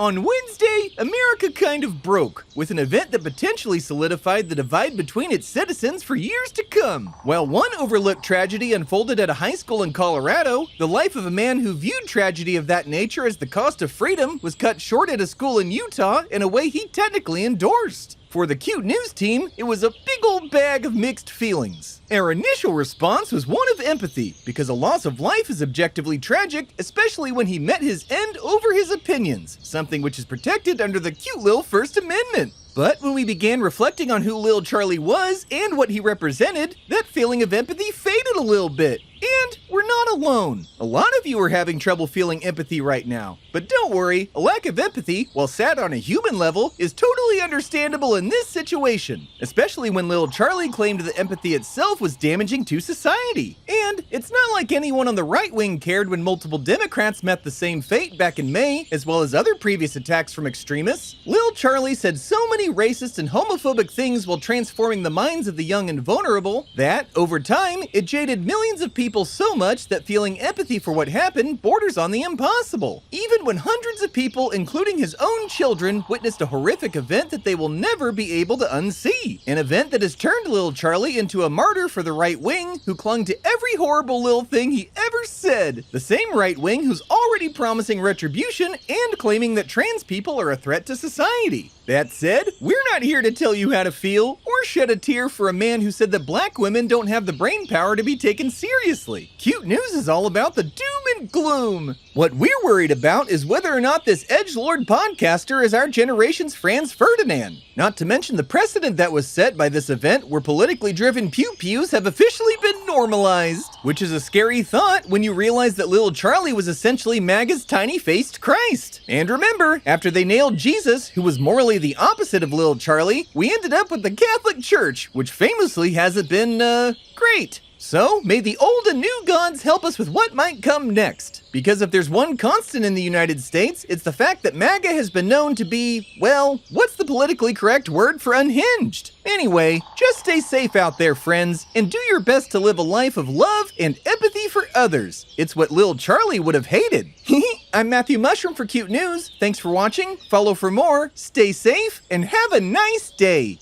On Wednesday, America kind of broke, with an event that potentially solidified the divide between its citizens for years to come. While one overlooked tragedy unfolded at a high school in Colorado, the life of a man who viewed tragedy of that nature as the cost of freedom was cut short at a school in Utah in a way he technically endorsed. For the Cute News team, it was a big old bag of mixed feelings. Our initial response was one of empathy, because a loss of life is objectively tragic, especially when he met his end over his opinions, something which is protected under the cute little First Amendment. But when we began reflecting on who Lil Charlie was and what he represented, that feeling of empathy faded a little bit. And we're not alone. A lot of you are having trouble feeling empathy right now. But don't worry, a lack of empathy, while sad on a human level, is totally understandable in this situation. Especially when Lil Charlie claimed that empathy itself was damaging to society. And it's not like anyone on the right wing cared when multiple Democrats met the same fate back in May, as well as other previous attacks from extremists. Lil Charlie said so many racist and homophobic things while transforming the minds of the young and vulnerable that, over time, it jaded millions of people so much that feeling empathy for what happened borders on the impossible. Even when hundreds of people, including his own children, witnessed a horrific event that they will never be able to unsee. An event that has turned Lil Charlie into a martyr for the right wing who clung to every horrible little thing he ever said. The same right wing who's already promising retribution and claiming that trans people are a threat to society. That said, we're not here to tell you how to feel or shed a tear for a man who said that black women don't have the brain power to be taken seriously. Cute News is all about the doom and gloom. What we're worried about is whether or not this edgelord podcaster is our generation's Franz Ferdinand. Not to mention the precedent that was set by this event where politically driven pew-pews have officially been normalized. Which is a scary thought when you realize that Lil Charlie was essentially MAGA's tiny-faced Christ. And remember, after they nailed Jesus, who was morally the opposite of Lil Charlie, we ended up with the Catholic Church, which famously hasn't been, great. So, may the old and new gods help us with what might come next. Because if there's one constant in the United States, it's the fact that MAGA has been known to be, well, what's the politically correct word for unhinged? Anyway, just stay safe out there, friends, and do your best to live a life of love and empathy for others. It's what Lil Charlie would have hated. I'm Matthew Mushroom for Cute News. Thanks for watching, follow for more, stay safe, and have a nice day.